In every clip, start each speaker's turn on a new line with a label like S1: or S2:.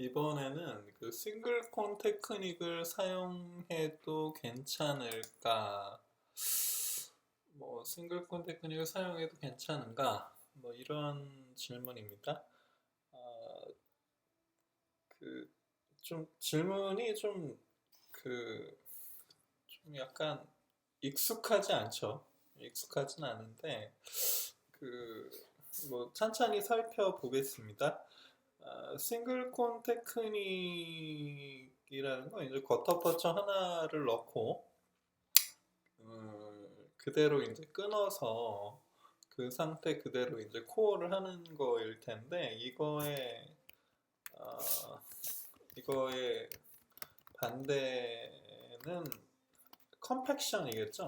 S1: 이번에는 그 싱글콘 테크닉을 사용해도 괜찮을까? 뭐 싱글콘 테크닉을 사용해도 괜찮은가? 뭐 이런 질문입니다. 아, 그 좀 질문이 좀 약간 익숙하지 않죠. 익숙하진 않은데 그 뭐 찬찬히 살펴보겠습니다. 싱글콘 테크닉이라는 건 이제 쿼터퍼처 하나를 넣고 그대로 이제 끊어서 그 상태 그대로 이제 코어를 하는 거일 텐데 어, 이거의 반대는 컴팩션이겠죠.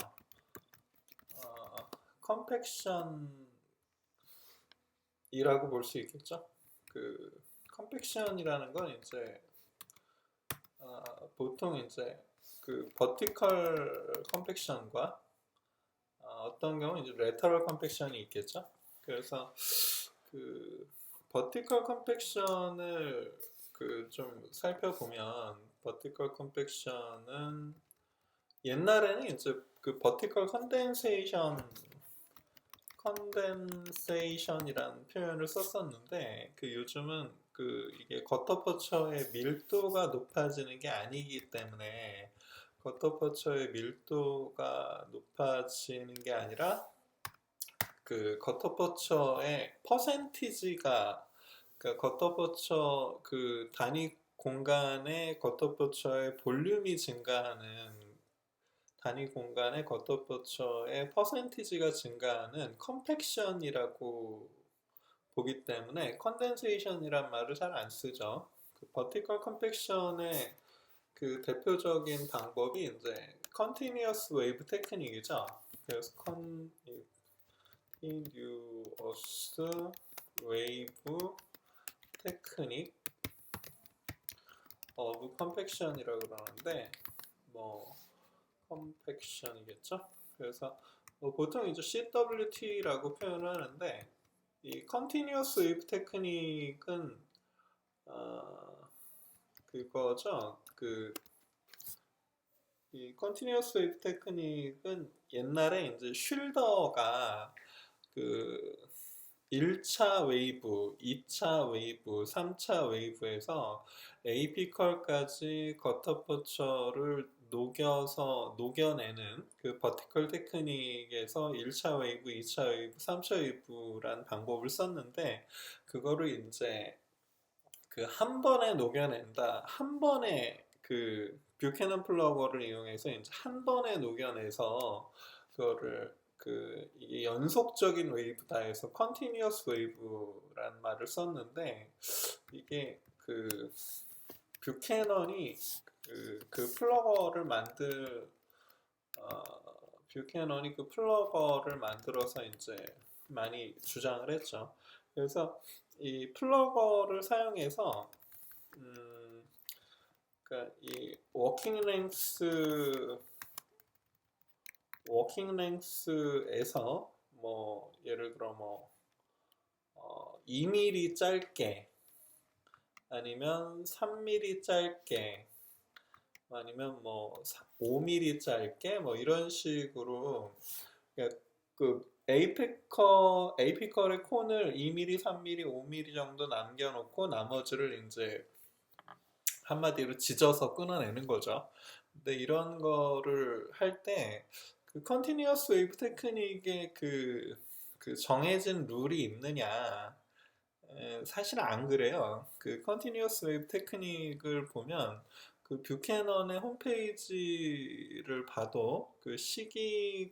S1: 컴팩션이라고 볼 수 있겠죠. 그 컴팩션이라는 건 이제 보통 이제 그 버티컬 컴팩션과 어떤 경우는 이제 레터럴 컴팩션이 있겠죠. 그래서 그 버티컬 컴팩션을 그 좀 살펴보면 버티컬 컴팩션은 옛날에는 이제 그 버티컬 컨덴세이션이라는 표현을 썼었는데 그 요즘은 그 이게 겉터퍼처의 밀도가 높아지는 게 아니기 때문에 겉터퍼처의 밀도가 높아지는 게 아니라 그 겉터퍼처의 퍼센티지가 그러니까 겉터퍼처 그 단위 공간의 겉터퍼처의 볼륨이 증가하는 단위 공간의 겉터퍼처의 퍼센티지가 증가하는 컴팩션이라고 보기 때문에 컨덴세이션이란 말을 잘 안 쓰죠. 그 버티컬 컴팩션의 그 대표적인 방법이 이제 컨티니어스 웨이브 테크닉이죠. 그래서 컨티뉴어스 웨이브 테크닉 오브 컴팩션이라고 그러는데 뭐 컴팩션이겠죠. 그래서 뭐 보통 이제 CWT라고 표현을 하는데 이 컨티뉴어스 웨이브 테크닉은 그거죠. 이 컨티뉴어스 웨이브 테크닉은 옛날에 이제 쉴더가 그 1차 웨이브, 2차 웨이브, 3차 웨이브에서 에이피컬까지 겉터포처를 녹여내는 그 버티컬 테크닉에서 1차 웨이브, 2차 웨이브, 3차 웨이브란 방법을 썼는데 그거를 이제 그 한 번에 녹여낸다. 한 번에 그 뷰캐넌 플러거를 이용해서 이제 한 번에 녹여내서 그거를 그 이게 연속적인 웨이브다 해서 컨티뉴어스 웨이브란 말을 썼는데 이게 그 뷰캐넌이 그 플러거를 어, 뷰캐넌이 그 플러거를 만들어서 이제 많이 주장을 했죠. 그래서 이 플러거를 사용해서 그러니까 이 워킹 랭스에서 뭐 예를 들어 뭐 2mm 짧게 아니면 3mm 짧게 아니면 뭐 5mm 짧게 뭐 이런 식으로 그러니까 그 에이피컬의 콘을 2mm, 3mm, 5mm 정도 남겨놓고 나머지를 이제 한마디로 지져서 끊어내는 거죠. 근데 이런 거를 할 때 그 컨티뉴어스 웨이브 테크닉에 그 정해진 룰이 있느냐? 사실 안 그래요. 그 컨티뉴어스 웨이브 테크닉을 보면 그 뷰캐넌의 홈페이지를 봐도 그 시간이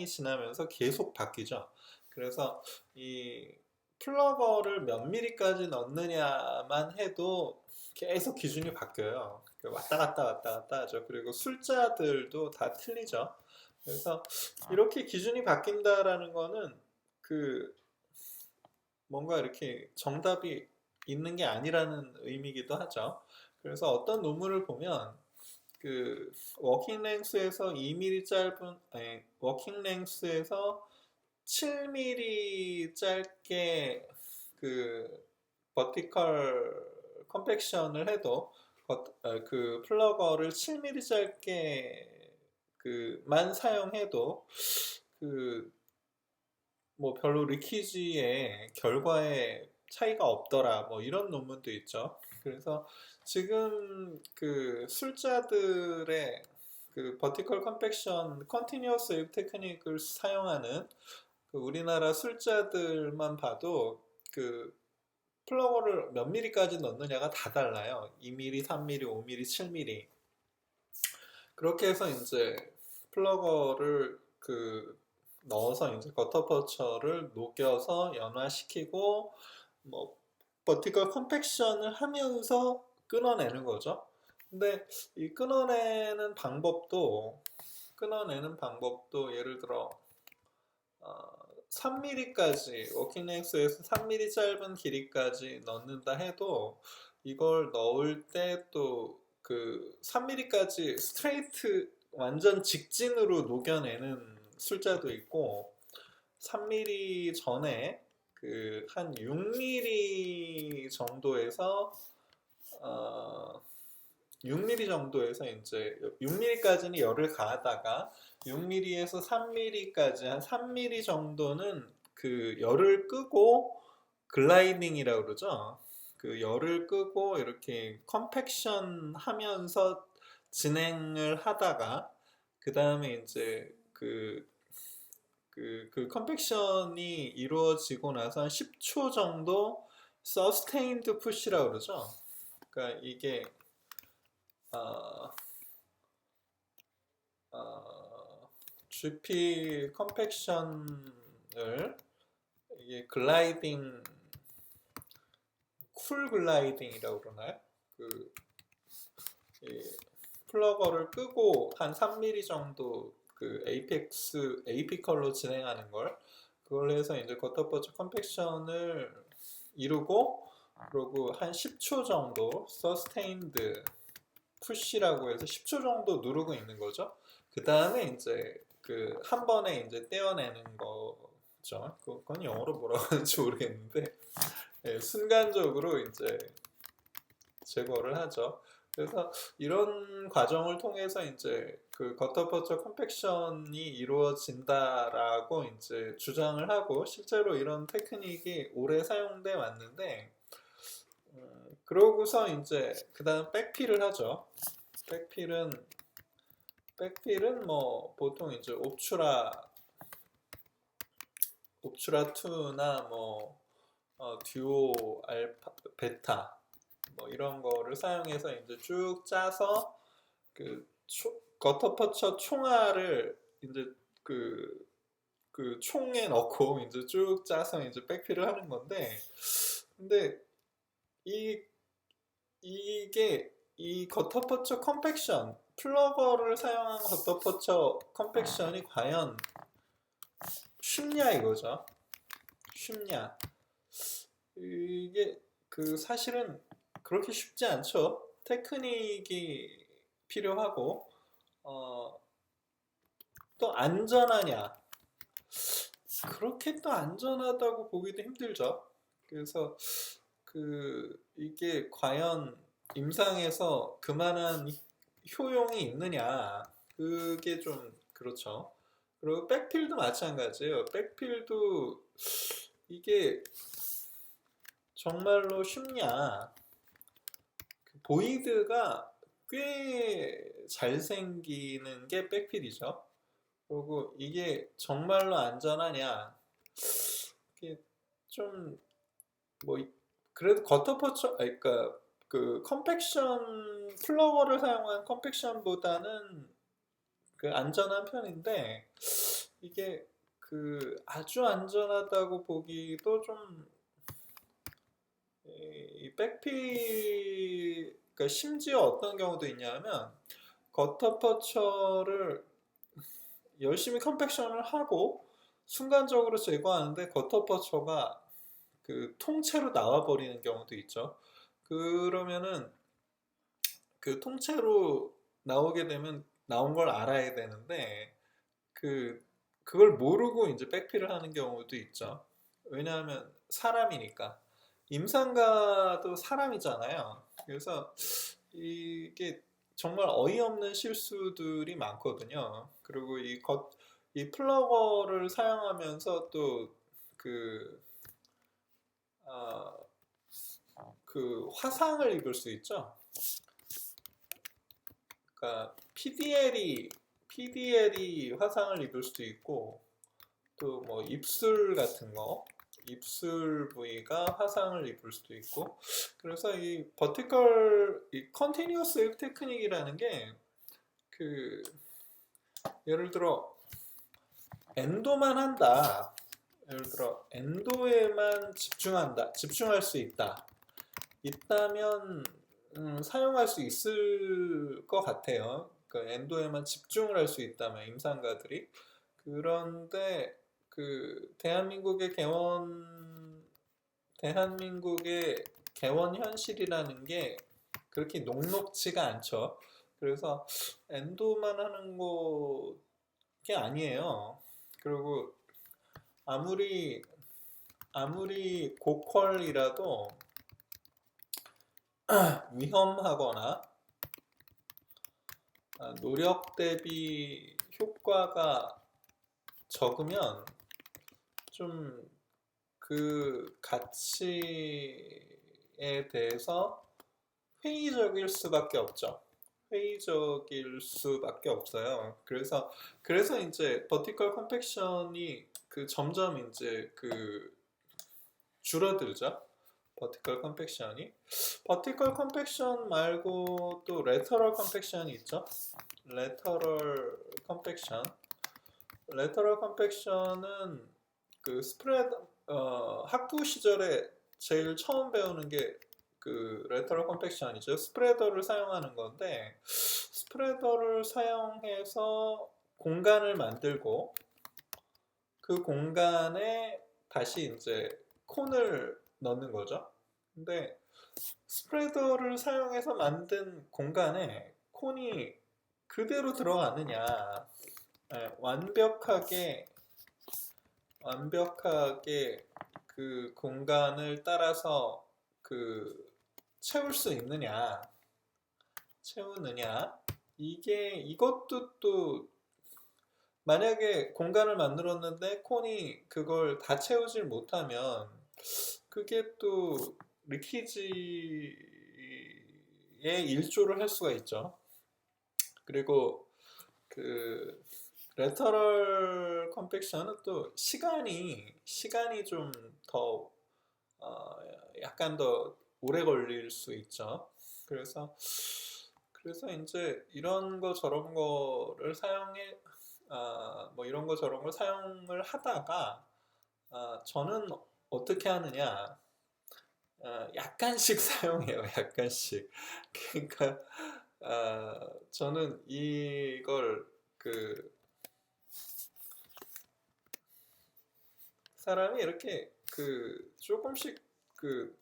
S1: 지나면서 계속 바뀌죠. 그래서 이 플러거를 몇 미리까지 넣느냐만 해도 계속 기준이 바뀌어요. 그 왔다 갔다 하죠. 그리고 숫자들도 다 틀리죠. 그래서 이렇게 기준이 바뀐다라는 거는 그 뭔가 이렇게 정답이 있는 게 아니라는 의미이기도 하죠. 그래서 어떤 논문을 보면 그 워킹 랭스에서 2mm 짧은 아니 워킹 랭스에서 7mm 짧게 그 버티컬 컴팩션을 해도 그 플러거를 7mm 짧게 그만 사용해도 그 뭐 별로 리키지의 결과에 차이가 없더라 뭐 이런 논문도 있죠. 그래서 지금 그 술자들의 그 버티컬 컴팩션 컨티뉴어스 웨이브 테크닉을 사용하는 그 우리나라 술자들만 봐도 그 플러거를 몇 미리까지 넣느냐가 다 달라요. 2mm, 3mm, 5mm, 7mm. 그렇게 해서 이제 플러거를 넣어서 이제 버터퍼처를 녹여서 연화시키고 뭐 버티컬 컴팩션을 하면서 끊어내는 거죠. 근데 이 끊어내는 방법도 예를 들어 3mm까지 워킹 렉스에서 3mm 짧은 길이까지 넣는다 해도 이걸 넣을 때 또 그 3mm까지 스트레이트 완전 직진으로 녹여내는 술자도 있고 3mm 전에 그 한 6mm 정도에서 6mm 정도에서 이제 6mm까지는 열을 가하다가 6mm에서 3mm까지 한 3mm 정도는 그 열을 끄고 글라이딩이라고 그러죠. 그 열을 끄고 이렇게 컴팩션 하면서 진행을 하다가 그 다음에 이제 그 컴팩션이 이루어지고 나서 한 10초 정도 서스테인드 푸시라고 그러죠. 그러니까 이게 GP 컴팩션을 이게 글라이딩 쿨 글라이딩이라고 그러나요? 플러거를 끄고 한 3mm 정도 그 에이피컬로 진행하는 걸 그걸 해서 이제 겉터퍼처 컴팩션을 이루고 그리고 한 10초 정도 서스테인드 푸시라고 해서 10초 정도 누르고 있는 거죠. 그 다음에 이제 그 한 번에 이제 떼어내는 거죠. 그건 영어로 뭐라고 하는지 모르겠는데 순간적으로 이제 제거를 하죠. 그래서 이런 과정을 통해서 이제 그 겉터퍼처 컴팩션이 이루어진다라고 이제 주장을 하고 실제로 이런 테크닉이 오래 사용돼 왔는데 그러고서 이제 그다음 백필을 하죠. 백필은 뭐 보통 이제 옵추라 2나 뭐 듀오 알파 베타 뭐 이런 거를 사용해서 이제 쭉 짜서 겉터퍼처 총알을 이제 그 총에 넣고 이제 쭉 짜서 이제 백필을 하는 건데 근데 이게 이 겉터퍼처 컴팩션 플러거를 사용한 겉터퍼처 컴팩션이 과연 쉽냐 이거죠. 쉽냐 이게 사실은 그렇게 쉽지 않죠. 테크닉이 필요하고 또 안전하냐 그렇게 또 안전하다고 보기도 힘들죠. 그래서 이게 과연 임상에서 그만한 효용이 있느냐 그게 좀 그렇죠. 그리고 백필도 마찬가지예요. 백필도 이게 정말로 쉽냐 보이드가 꽤 잘생기는 게 백필이죠. 그리고 이게 정말로 안전하냐 이게 좀 뭐 그래도 겉터퍼처 그러니까 그 컴팩션 플러거를 사용한 컴팩션보다는 안전한 편인데 이게 아주 안전하다고 보기도 좀 이 백필 그러니까 심지어 어떤 경우도 있냐면 겉터퍼처를 열심히 컴팩션을 하고 순간적으로 제거하는데 겉터퍼처가 통째로 나와버리는 경우도 있죠. 그러면은 통째로 나오게 되면 나온 걸 알아야 되는데 그걸 모르고 이제 백필을 하는 경우도 있죠. 왜냐하면 사람이니까 임상가도 사람이잖아요. 그래서 이게 정말 어이없는 실수들이 많거든요. 그리고 이 플러거를 사용하면서 또 그, 아, 그 화상을 입을 수 있죠. 그러니까 PDL이 화상을 입을 수도 있고, 또 뭐 입술 같은 거, 입술 부위가 화상을 입을 수도 있고, 그래서 이 버티컬, 이 컨티뉴어스 웹 테크닉이라는 게 그 예를 들어 엔도만 한다. 예를 들어 엔도에만 집중할 수 있다면 사용할 수 있을 것 같아요. 그 엔도에만 집중을 할 수 있다면 임상가들이. 그런데 그 대한민국의 개원 현실이라는 게 그렇게 녹록지가 않죠. 그래서 엔도만 하는 게 아니에요. 그리고 아무리 고퀄이라도 위험하거나 노력 대비 효과가 적으면 좀 그 가치에 대해서 회의적일 수밖에 없죠. 회의적일 수밖에 없어요. 그래서 이제 버티컬 컴팩션이 그 점점 이제 그 줄어들죠. 버티컬 컴팩션이. 버티컬 컴팩션 말고 또 레터럴 컴팩션이 있죠. 레터럴 컴팩션. 레터럴 컴팩션은 그 학부 시절에 제일 처음 배우는 게 그 레터럴 컴팩션이죠. 스프레더를 사용하는 건데 스프레더를 사용해서 공간을 만들고 그 공간에 다시 이제 콘을 넣는 거죠. 근데 스프레더를 사용해서 만든 공간에 콘이 그대로 들어가느냐, 완벽하게 그 공간을 따라서 그 채우느냐, 이것도 또 만약에 공간을 만들었는데 콘이 그걸 다 채우질 못하면 그게 또 리키지에 일조를 할 수가 있죠. 그리고 그 레터럴 컴팩션은 또 시간이 좀 더 약간 더 오래 걸릴 수 있죠. 그래서 이제 이런 거 저런 거를 뭐 이런 거 저런 걸 사용을 하다가 저는 어떻게 하느냐, 약간씩 사용해요. 약간씩. 그러니까 저는 이걸 그 사람이 이렇게 그 조금씩 그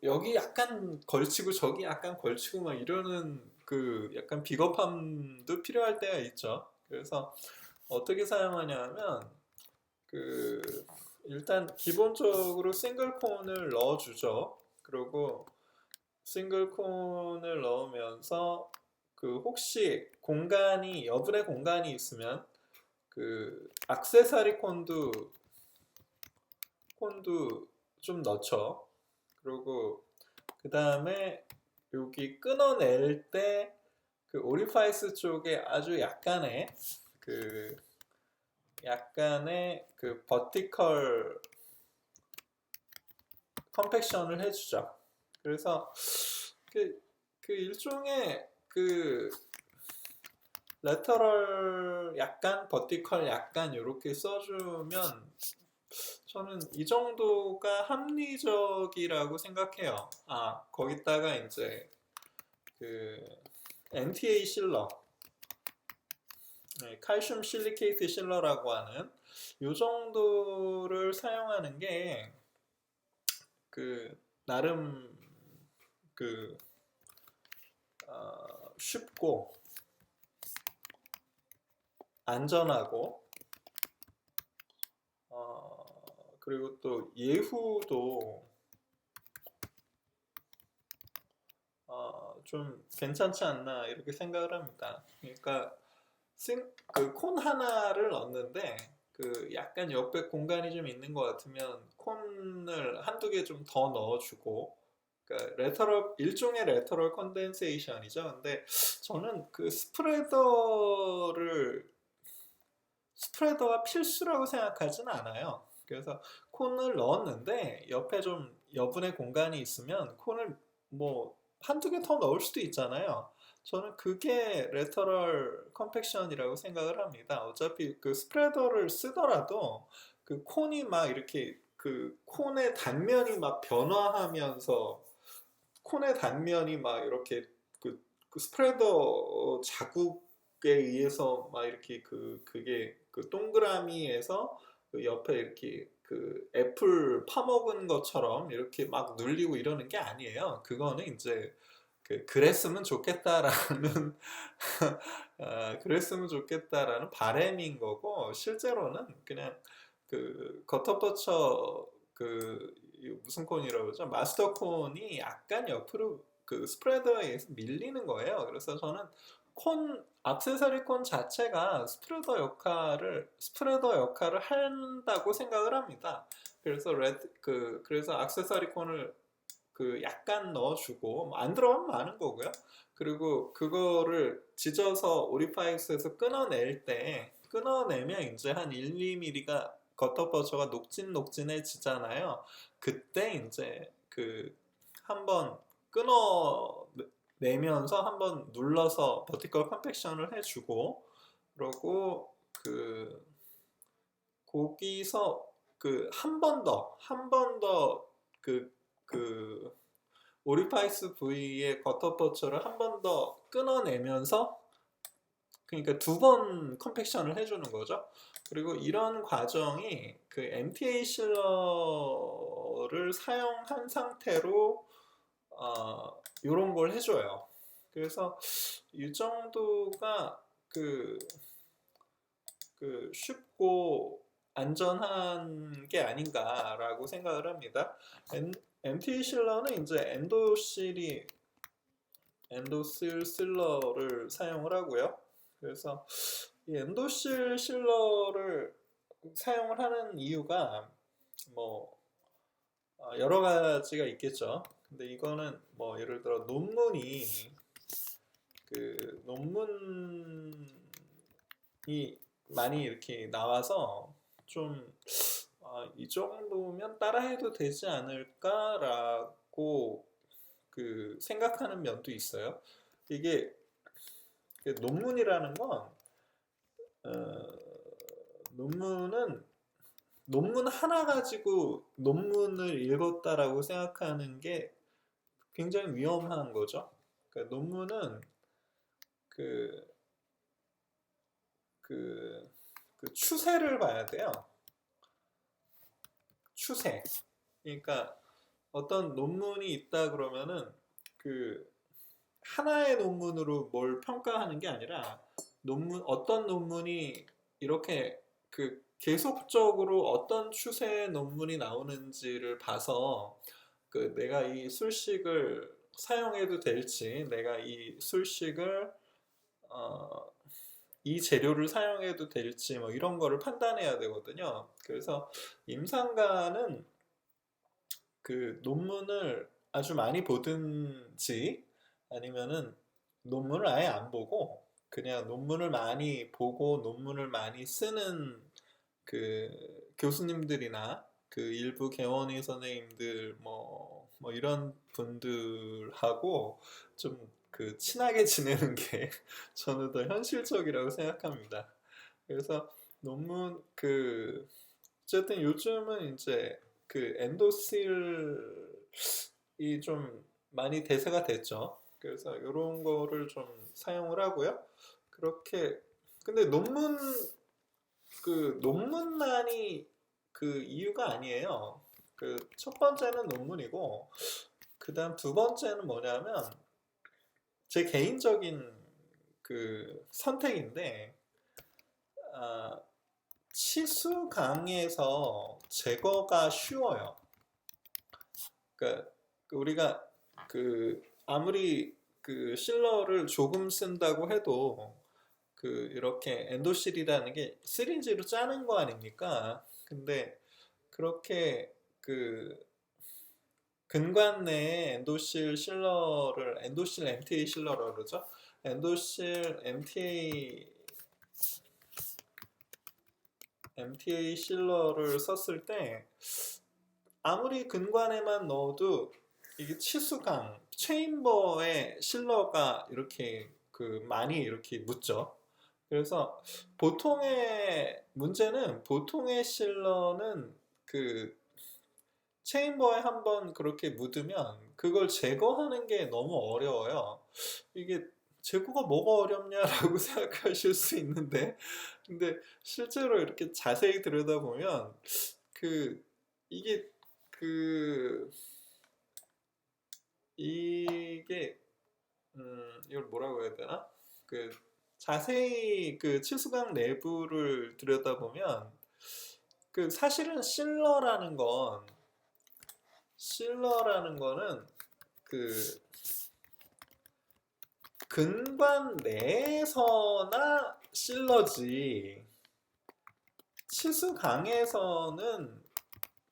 S1: 여기 약간 걸치고 저기 약간 걸치고 막 이러는 그 약간 비겁함도 필요할 때가 있죠. 그래서 어떻게 사용하냐면 그 일단 기본적으로 싱글 콘을 넣어주죠. 그리고 싱글 콘을 넣으면서 그 혹시 여분의 공간이 있으면 그 액세서리 콘도 좀 넣죠. 그리고 그 다음에 여기 끊어낼 때 그 오리파이스 쪽에 아주 약간의 그 버티컬 컴팩션을 해주죠. 그래서 그 일종의 그 레터럴 약간 버티컬 약간 이렇게 써주면 저는 이 정도가 합리적이라고 생각해요. 거기다가 이제 그 NTA 실러, 칼슘 실리케이트 실러라고 하는 이 정도를 사용하는 게 그 나름 그 쉽고 안전하고 그리고 또 예후도 좀 괜찮지 않나 이렇게 생각을 합니다. 그러니까 그 콘 하나를 넣는데 그 약간 옆에 공간이 좀 있는 것 같으면 콘을 한두 개 좀 더 넣어주고, 그러니까 일종의 레터럴 컨덴세이션이죠. 근데 저는 그 스프레더가 필수라고 생각하지는 않아요. 그래서 콘을 넣었는데 옆에 좀 여분의 공간이 있으면 콘을 뭐 한두 개 더 넣을 수도 있잖아요. 저는 그게 레터럴 컴팩션이라고 생각을 합니다. 어차피 그 스프레더를 쓰더라도 그 콘이 막 이렇게 그 콘의 단면이 막 변화하면서 콘의 단면이 막 이렇게 그 스프레더 자국에 의해서 막 이렇게 그게 그 동그라미에서 그 옆에 이렇게 그 애플 파먹은 것처럼 이렇게 막 눌리고 이러는 게 아니에요. 그거는 이제 그랬으면 좋겠다라는 그랬으면 좋겠다라는 바램인 거고, 실제로는 그냥 그 겉터버쳐 그 무슨 콘이라고 그러죠? 마스터 콘이 약간 옆으로 그 스프레더에 의해서 밀리는 거예요. 그래서 저는 액세서리 콘 자체가 스프레더 역할을 한다고 생각을 합니다. 그래서 그래서 액세서리 콘을 그 약간 넣어주고, 안 들어가면 많은 거고요. 그리고 그거를 지져서 오리파이스에서 끊어내면 이제 한 1, 2mm가 겉터버처가 녹진녹진해지잖아요. 그때 이제 그 한번 끊어내면서 한번 눌러서 버티컬 컴팩션을 해주고, 그러고 그 거기서 그 한 번 더 그 오리파이스 부위의 겉터버처를 한 번 더 끊어내면서, 그러니까 두 번 컴팩션을 해주는 거죠. 그리고 이런 과정이 그 MTA 실러를 사용한 상태로 이런 걸 해줘요. 그래서 이 정도가 쉽고 안전한 게 아닌가라고 생각을 합니다. MT 실러는 이제 엔도실 실러를 사용을 하고요. 그래서 이 엔도실 실러를 사용을 하는 이유가 뭐 여러 가지가 있겠죠. 근데 이거는 뭐 예를 들어 논문이 많이 이렇게 나와서 좀 이 정도면 따라해도 되지 않을까라고 생각하는 면도 있어요. 이게 논문이라는 건 논문 하나 가지고 논문을 읽었다라고 생각하는 게 굉장히 위험한 거죠. 그러니까 논문은 그 추세를 봐야 돼요. 추세. 그러니까 어떤 논문이 있다 그러면은 그 하나의 논문으로 뭘 평가하는 게 아니라 어떤 논문이 이렇게 계속적으로 어떤 추세의 논문이 나오는지를 봐서 내가 이 술식을 사용해도 될지, 내가 이 재료를 사용해도 될지 뭐 이런 거를 판단해야 되거든요. 그래서 임상가는 그 논문을 아주 많이 보든지 아니면은 논문을 아예 안 보고 그냥 논문을 많이 보고 논문을 많이 쓰는 교수님들이나 일부 개원의 선생님들 뭐 이런 분들하고 좀 친하게 지내는 게 저는 더 현실적이라고 생각합니다. 그래서 논문 어쨌든 요즘은 이제 엔도실이 좀 많이 대세가 됐죠. 그래서 이런 거를 좀 사용을 하고요. 그렇게 근데 논문만이 이유가 아니에요. 첫 번째는 논문이고, 그다음 두 번째는 뭐냐면 제 개인적인 선택인데, 치수강에서 제거가 쉬워요. 그러니까 우리가 아무리 그 실러를 조금 쓴다고 해도 그 이렇게 엔도실이라는 게 시리즈로 짜는 거 아닙니까? 근데 그렇게 그 근관 내에 엔도실 실러를 엔도실 MTA 실러라고 그러죠? 엔도실 MTA 실러를 썼을 때 아무리 근관에만 넣어도 이게 치수강 체인버에 실러가 이렇게 그 많이 이렇게 묻죠. 그래서 보통의 문제는 보통의 실러는 그 체인버에 한번 그렇게 묻으면 그걸 제거하는 게 너무 어려워요. 이게 제거가 뭐가 어렵냐라고 생각하실 수 있는데, 근데 실제로 이렇게 자세히 들여다보면 그 이게 그 이게 이걸 뭐라고 해야 되나? 그 자세히 그 치수강 내부를 들여다보면 그 사실은 실러라는 거는 그 근관 내에서나 실러지 치수강에서는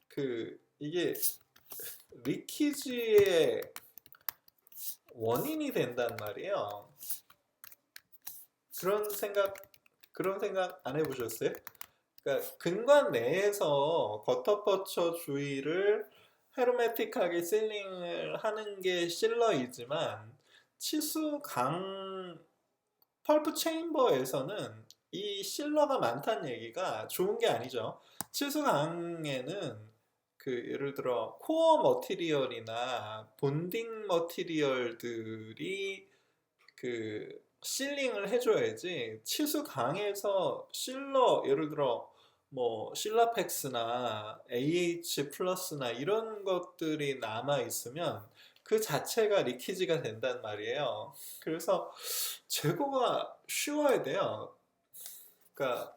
S1: 그 이게 리키지의 원인이 된단 말이에요. 그런 생각 안 해보셨어요? 그러니까 근관 내에서 겉터퍼처 주위를 헤르메틱하게 실링을 하는 게 실러이지만 치수 강 펄프 체인버에서는 이 실러가 많다는 얘기가 좋은 게 아니죠. 치수 강에는 그 예를 들어 코어 머티리얼이나 본딩 머티리얼들이 그 실링을 해줘야지 치수 강에서 실러 예를 들어 뭐 실라펙스나 AH 플러스나 이런 것들이 남아 있으면 그 자체가 리키지가 된단 말이에요. 그래서 제거가 쉬워야 돼요. 그러니까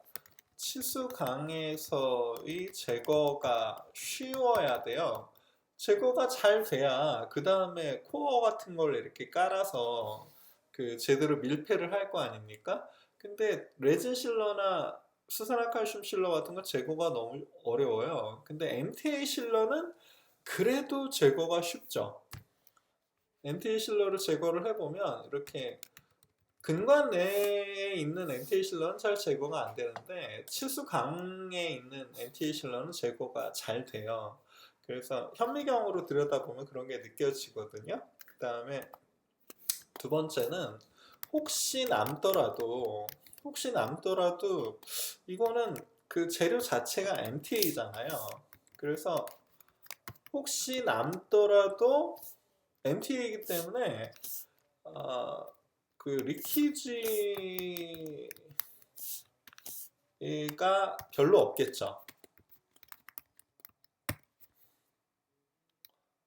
S1: 치수 강에서의 제거가 쉬워야 돼요. 제거가 잘 돼야 그 다음에 코어 같은 걸 이렇게 깔아서 그 제대로 밀폐를 할 거 아닙니까? 근데 레진 실러나 수산화칼슘 실러 같은 건 제거가 너무 어려워요. 근데 MTA 실러는 그래도 제거가 쉽죠. MTA 실러를 제거를 해보면 이렇게 근관 내에 있는 MTA 실러는 잘 제거가 안 되는데 치수강에 있는 MTA 실러는 제거가 잘 돼요. 그래서 현미경으로 들여다보면 그런 게 느껴지거든요. 그 다음에 두 번째는 혹시 남더라도 이거는 그 재료 자체가 MTA잖아요. 그래서 혹시 남더라도 MTA이기 때문에 그 리키지가 별로 없겠죠.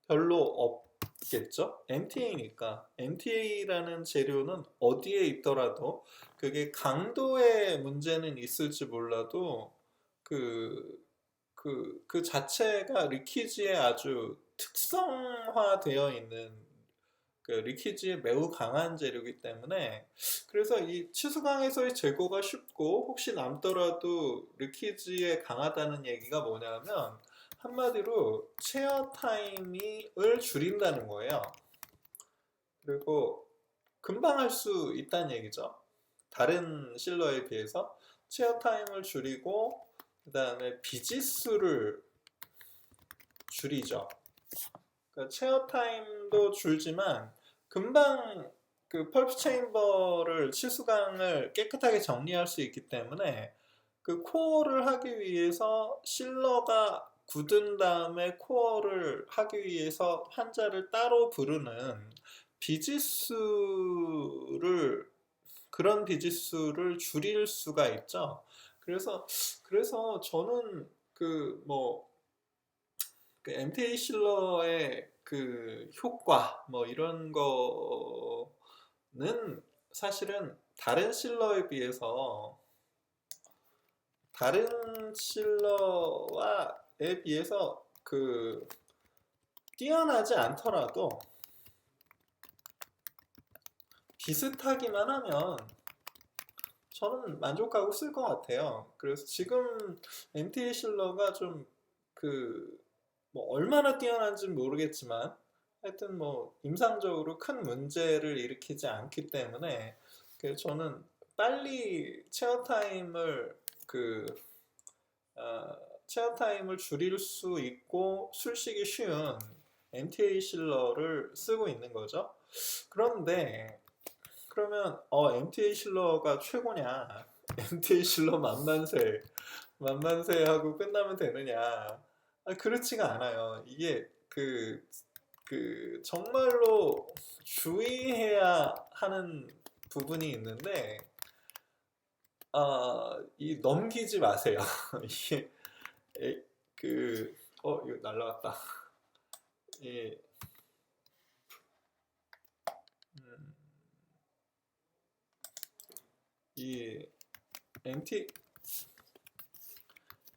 S1: 별로 없겠죠. MTA니까 MTA라는 재료는 어디에 있더라도 그게 강도의 문제는 있을지 몰라도 그 자체가 리키지에 아주 특성화되어 있는 그 리키지에 매우 강한 재료이기 때문에 그래서 이 치수강에서의 제거가 쉽고 혹시 남더라도 리키지에 강하다는 얘기가 뭐냐면 한마디로 체어 타임을 줄인다는 거예요. 그리고 금방 할 수 있다는 얘기죠. 다른 실러에 비해서 체어 타임을 줄이고 그 다음에 비지수를 줄이죠. 그러니까 체어 타임도 줄지만 금방 그 펄프 체인버를 치수강을 깨끗하게 정리할 수 있기 때문에 그 코어를 하기 위해서 실러가 굳은 다음에 코어를 하기 위해서 환자를 따로 부르는 비지수를 그런 비지수를 줄일 수가 있죠. 그래서 저는 그 MTA 실러의 그 효과 뭐 이런 거는 사실은 다른 실러와에 비해서 그 뛰어나지 않더라도 비슷하기만 하면 저는 만족하고 쓸 것 같아요. 그래서 지금 MTA 실러가 좀 뭐 얼마나 뛰어난지는 모르겠지만 하여튼 뭐 임상적으로 큰 문제를 일으키지 않기 때문에 저는 빨리 그 어, 체어 타임을 줄일 수 있고 술식이 쉬운 MTA 실러를 쓰고 있는 거죠. 그런데 그러면 MTA 실러가 최고냐? MTA 실러 만만세 하고 끝나면 되느냐? 그렇지가 않아요. 이게 정말로 주의해야 하는 부분이 있는데 이 넘기지 마세요. 이게 에, 이거 날라갔다. 이, 음, 이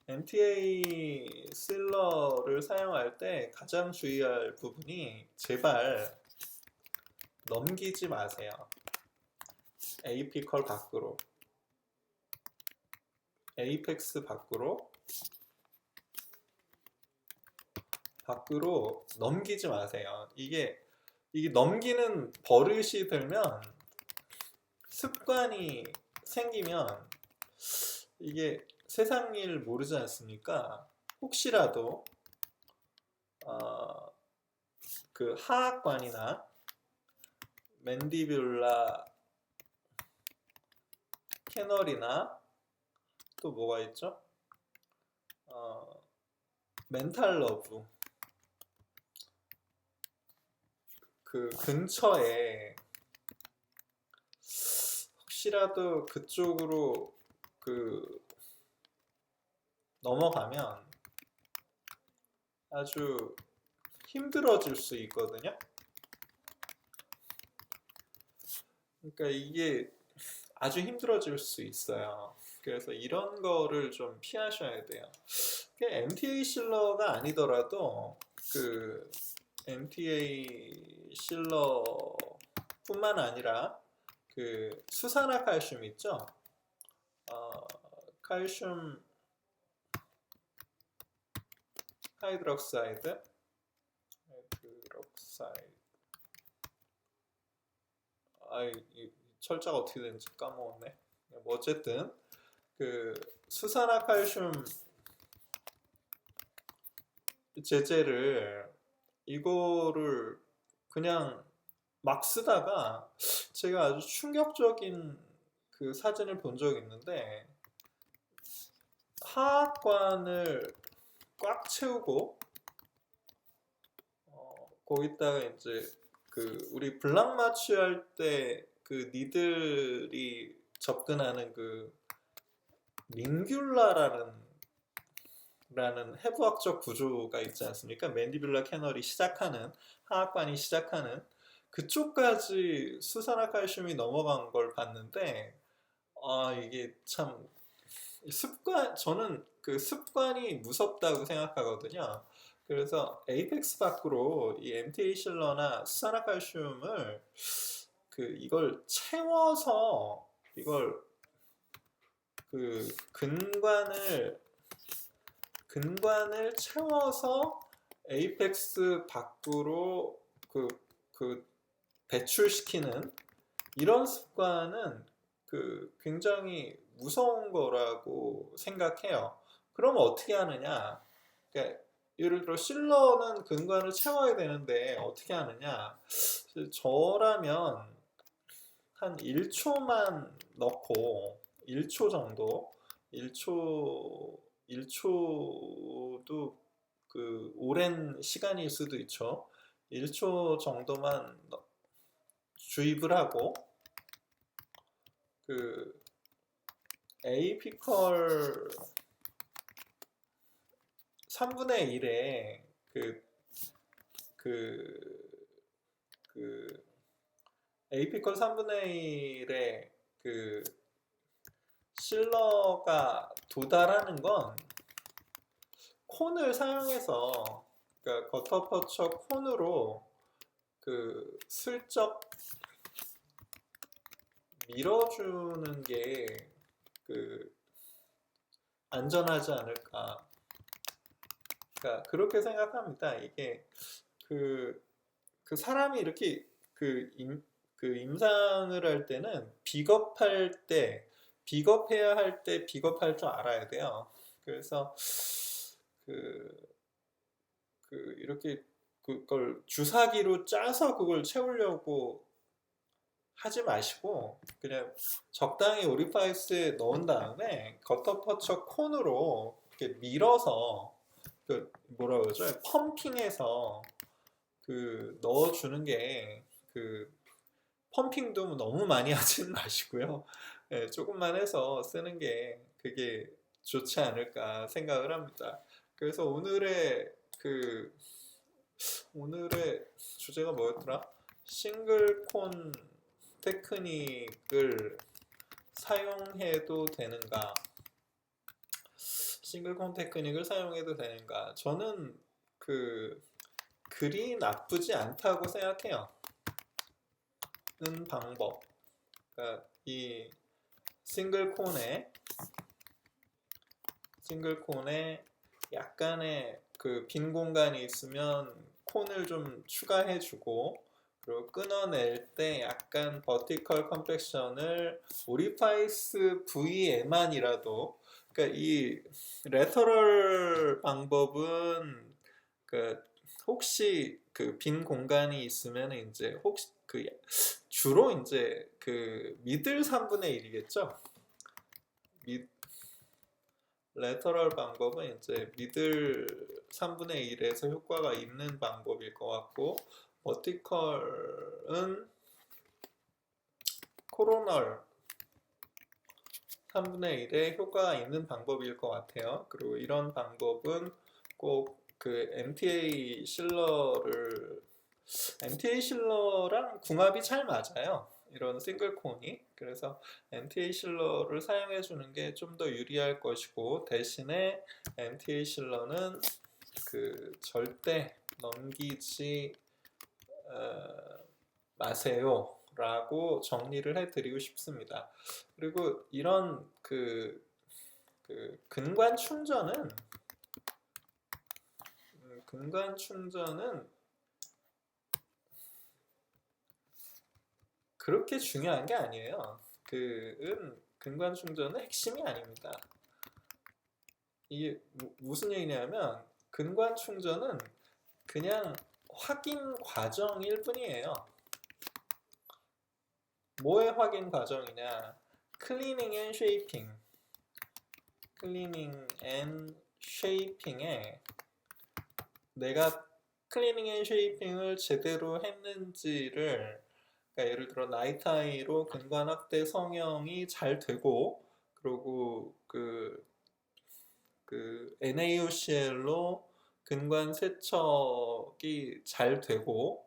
S1: MTA 실러를 사용할 때 가장 주의할 부분이 제발 넘기지 마세요. AP 컬 에이펙스 밖으로 넘기지 마세요. 이게 넘기는 버릇이 들면 습관이 생기면 이게 세상 일 모르지 않습니까? 혹시라도 하악관이나 맨디뷸라 캐널이나 또 뭐가 있죠? 멘탈 러브 근처에 혹시라도 그쪽으로 넘어가면 아주 힘들어질 수 있거든요. 그러니까 이게 아주 힘들어질 수 있어요. 그래서 이런 거를 좀 피하셔야 돼요. MTA 실러가 아니더라도 MTA 실러 뿐만 아니라 수산화칼슘 있죠? 칼슘 하이드록사이드 이 철자가 어떻게 되는지 까먹었네. 뭐 어쨌든 수산화칼슘 제제를 이거를 그냥 막 쓰다가 제가 아주 충격적인 사진을 본 적이 있는데 하악관을 꽉 채우고 거기다가 이제 우리 블랑 마취할 때 니들이 접근하는 민귤라라는 해부학적 구조가 있지 않습니까? 맨디뷸라 캐널이 시작하는 하악관이 시작하는 그쪽까지 수산화칼슘이 넘어간 걸 봤는데 이게 참 저는 습관이 무섭다고 생각하거든요. 그래서 에이펙스 밖으로 이 MTA 실러나 수산화칼슘을 이걸 채워서 이걸 근관을 채워서 에이펙스 밖으로 배출시키는 이런 습관은 굉장히 무서운 거라고 생각해요. 그럼 어떻게 하느냐? 그러니까 예를 들어 실러는 근관을 채워야 되는데 어떻게 하느냐? 저라면 한 1초만 넣고 1초 정도 1초도 오랜 시간일 수도 있죠. 1초 정도만 주입을 하고 에이피컬 3분의 1에 에이피컬 3분의 1에 실러가 도달하는 건 콘을 사용해서 그러니까 거터퍼처 콘으로 슬쩍 밀어주는 게 그 안전하지 않을까. 그러니까 그렇게 생각합니다. 이게 그, 그 사람이 이렇게 그 임상을 할 때는 비겁할 때, 비겁해야 할 때 비겁할 줄 알아야 돼요. 그래서 그, 이렇게 그걸 주사기로 짜서 그걸 채우려고 하지 마시고 그냥 적당히 오리파이스에 넣은 다음에 거터퍼처 콘으로 이렇게 밀어서 그 뭐라 그러죠? 펌핑해서 그 넣어주는 게 그 펌핑도 너무 많이 하지는 마시고요. 예, 조금만 해서 쓰는 게 그게 좋지 않을까 생각을 합니다. 그래서 그 오늘의 주제가 뭐였더라? 싱글콘 테크닉을 사용해도 되는가? 싱글콘 테크닉을 사용해도 되는가? 저는 그리 나쁘지 않다고 생각해요. 는 방법. 그러니까 이 싱글콘에 약간의 그 빈 공간이 있으면 콘을 좀 추가해주고 그리고 끊어낼 때 약간 버티컬 컴팩션을 오리파이스 부위에만이라도 그러니까 이 레터럴 방법은 그 혹시 그 빈 공간이 있으면 이제 혹시 그 주로 이제 그 미들 3분의 1이겠죠? 레터럴 방법은 이제 미들 3분의 1에서 효과가 있는 방법일 것 같고 버티컬은 코로널 3분의 1에 효과가 있는 방법일 것 같아요. 그리고 이런 방법은 꼭 그 MTA 실러랑 궁합이 잘 맞아요. 이런 싱글콘이. 그래서 MTA 실러를 사용해 주는 게 좀 더 유리할 것이고 대신에 MTA 실러는 그 절대 넘기지 마세요 라고 정리를 해 드리고 싶습니다. 그리고 이런 근관 충전은 그렇게 중요한 게 아니에요. 근관 충전은 핵심이 아닙니다. 이게 무슨 얘기냐면 근관 충전은 그냥 확인 과정일 뿐이에요. 뭐의 확인 과정이냐? 클리닝 앤 쉐이핑에 내가 클리닝 앤 쉐이핑을 제대로 했는지를 그러니까 예를 들어 나이트아이로 근관 확대 성형이 잘 되고 그리고 그 NaOCl로 근관 세척이 잘 되고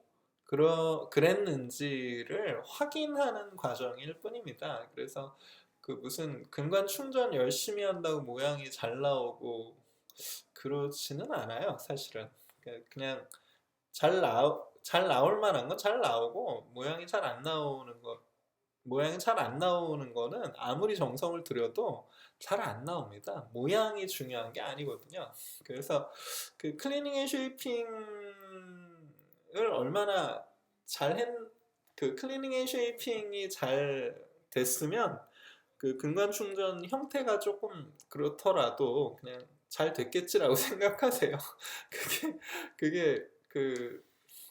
S1: 그랬는지를 확인하는 과정일 뿐입니다. 그래서 그 무슨 근관 충전 열심히 한다고 모양이 잘 나오고 그렇지는 않아요, 사실은. 그냥 잘 나올 만한 건 잘 나오고 모양이 잘 안 나오는 거는 아무리 정성을 들여도 잘 안 나옵니다. 모양이 중요한 게 아니거든요. 그래서 그 클리닝 앤 쉐이핑을 얼마나 그 클리닝 앤 쉐이핑이 잘 됐으면 그 근관 충전 형태가 조금 그렇더라도 그냥 잘 됐겠지라고 생각하세요. 그게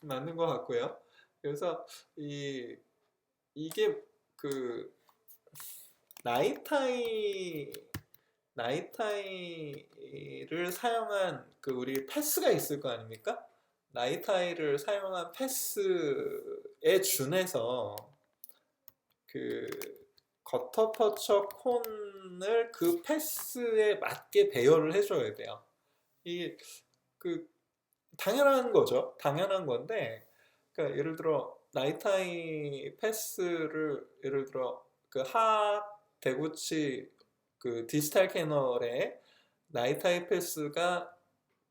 S1: 맞는 것 같고요. 그래서 이게 그 나이타이를 사용한 그 우리 패스가 있을 거 아닙니까? 나이타이를 사용한 패스에 준해서 그 거터퍼처 콘을 그 패스에 맞게 배열을 해줘야 돼요. 이게 그 당연한 거죠. 당연한 건데, 그러니까 예를 들어 나이타이 패스를 예를 들어 그 하악 대구치 그 디지털 캐널에 나이타이 패스가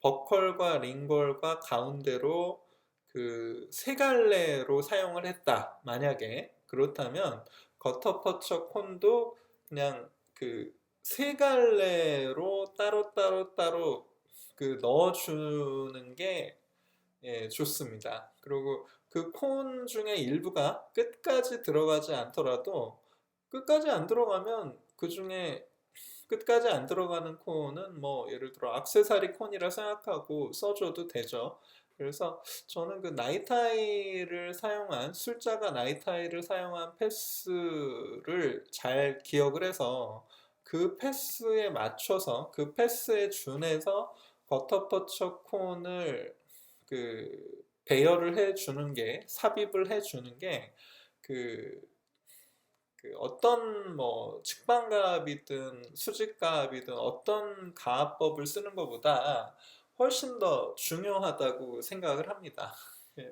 S1: 버컬과 링걸과 가운데로 그 세 갈래로 사용을 했다. 만약에 그렇다면 거터퍼처 콘도 그냥 그 세 갈래로 따로 그 넣어주는 게 예, 좋습니다. 그리고 그 콘 중에 일부가 끝까지 들어가지 않더라도 끝까지 안 들어가면 그 중에 끝까지 안 들어가는 콘은 뭐 예를 들어 액세서리 콘이라 생각하고 써줘도 되죠. 그래서 저는 그 나이타이를 사용한 숫자가 나이타이를 사용한 패스를 잘 기억을 해서 그 패스에 맞춰서 그 패스에 준해서 버터퍼처 콘을 그 배열을 해주는 게 삽입을 해주는 게그 그 어떤 뭐 측방가압이든 수직가압이든 어떤 가압법을 쓰는 것보다 훨씬 더 중요하다고 생각을 합니다. 예,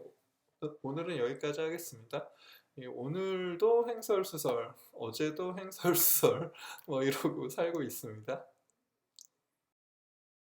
S1: 오늘은 여기까지 하겠습니다. 예, 오늘도 횡설수설, 어제도 횡설수설 뭐 이러고 살고 있습니다.